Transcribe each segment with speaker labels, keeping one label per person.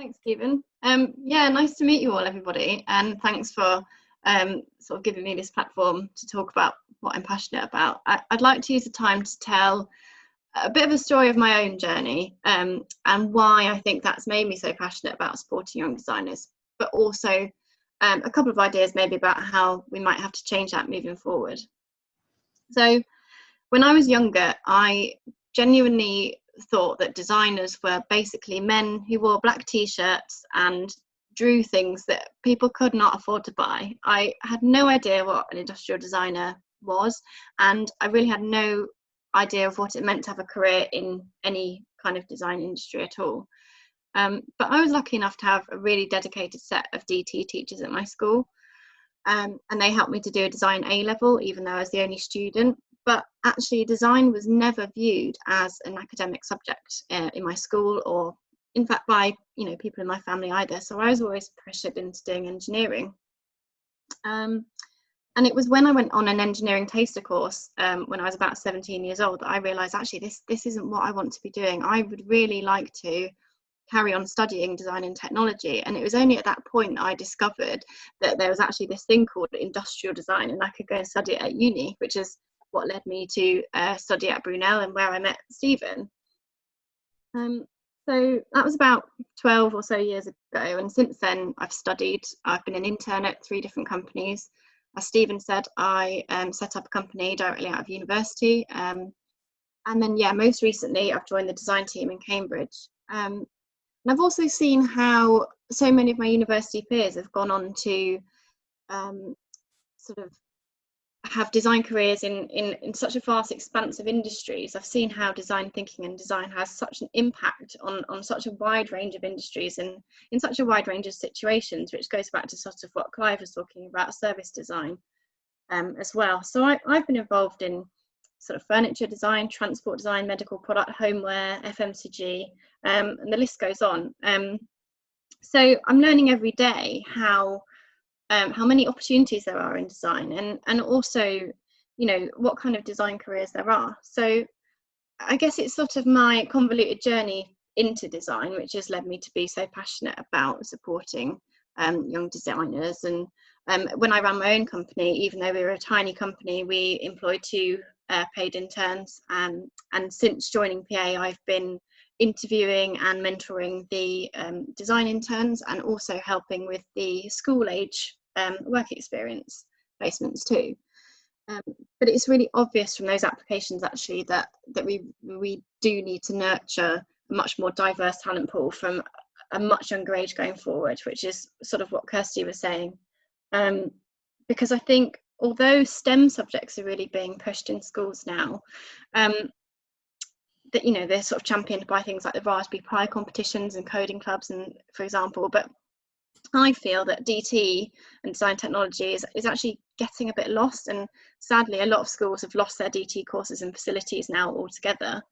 Speaker 1: Thanks, Stephen. Yeah, nice to meet you all, everybody, and thanks for sort of giving me this platform to talk about what I'm passionate about. I'd like to use the time to tell a bit of a story of my own journey and why I think that's made me so passionate about supporting young designers, but also a couple of ideas maybe about how we might have to change that moving forward. So when I was younger, I genuinely thought that designers were basically men who wore black t-shirts and drew things that people could not afford to buy. I had no idea what an industrial designer was, and I really had no idea of what it meant to have a career in any kind of design industry at all. But I was lucky enough to have a really dedicated set of DT teachers at my school, and they helped me to do a design A-level, even though I was the only student. But actually design was never viewed as an academic subject in my school, or in fact by people in my family either. So I was always pressured into doing engineering. And it was when I went on an engineering taster course when I was about 17 years old that I realised actually this isn't what I want to be doing. I would really like to carry on studying design and technology, and it was only at that point I discovered that there was actually this thing called industrial design, and I could go and study it at uni, which is what led me to study at Brunel and where I met Stephen. So that was about 12 or so years ago, and since then I've been an intern at 3 different companies. As Stephen said, I set up a company directly out of university, and then most recently I've joined the design team in Cambridge. And I've also seen how so many of my university peers have gone on to sort of have design careers in such a vast expanse of industries. I've seen how design thinking and design has such an impact on such a wide range of industries and in such a wide range of situations, which goes back to sort of what Clive was talking about, service design as well. So I've been involved in sort of furniture design, transport design, medical product, homeware, FMCG, and the list goes on. So I'm learning every day how many opportunities there are in design, and also what kind of design careers there are. So I guess it's sort of my convoluted journey into design which has led me to be so passionate about supporting young designers. And when I ran my own company, even though we were a tiny company, we employed 2 paid interns, and since joining PA I've been interviewing and mentoring the design interns, and also helping with the school age work experience placements too. But it's really obvious from those applications actually that we do need to nurture a much more diverse talent pool from a much younger age going forward, which is sort of what Kirsty was saying. Because I think although STEM subjects are really being pushed in schools now, that they're sort of championed by things like the Raspberry Pi competitions and coding clubs, and for example, but I feel that DT and design technology is actually getting a bit lost, and sadly a lot of schools have lost their DT courses and facilities now altogether,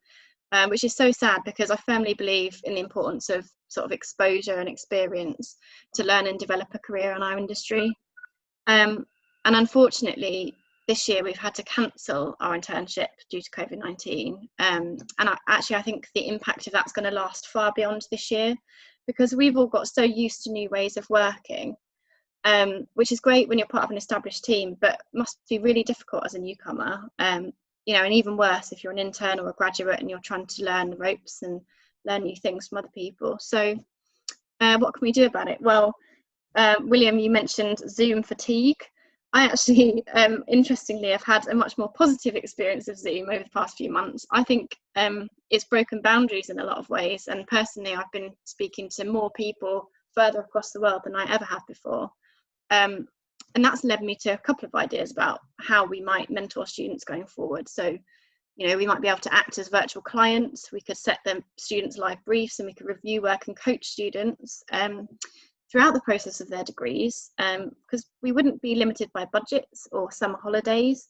Speaker 1: which is so sad, because I firmly believe in the importance of sort of exposure and experience to learn and develop a career in our industry. And unfortunately this year we've had to cancel our internship due to COVID-19, and I think the impact of that's going to last far beyond this year, because we've all got so used to new ways of working, which is great when you're part of an established team, but must be really difficult as a newcomer, and even worse if you're an intern or a graduate and you're trying to learn the ropes and learn new things from other people. So what can we do about it? Well, William, you mentioned Zoom fatigue. I actually, interestingly, have had a much more positive experience of Zoom over the past few months. I think it's broken boundaries in a lot of ways, and personally I've been speaking to more people further across the world than I ever have before. And that's led me to a couple of ideas about how we might mentor students going forward. So, we might be able to act as virtual clients, we could set them students live briefs, and we could review work and coach students throughout the process of their degrees, because we wouldn't be limited by budgets or summer holidays.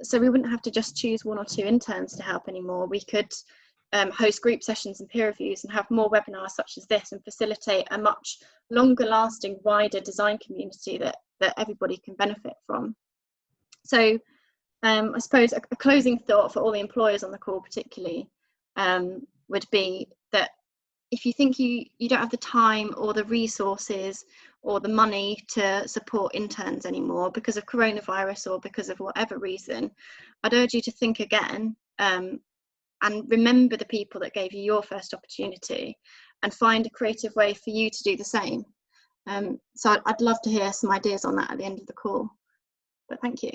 Speaker 1: So we wouldn't have to just choose 1 or 2 interns to help anymore. We could host group sessions and peer reviews and have more webinars such as this, and facilitate a much longer lasting, wider design community that everybody can benefit from. So I suppose a closing thought for all the employers on the call particularly would be that if you think you don't have the time or the resources or the money to support interns anymore because of coronavirus or because of whatever reason, I'd urge you to think again, and remember the people that gave you your first opportunity, and find a creative way for you to do the same. So I'd love to hear some ideas on that at the end of the call, but thank you.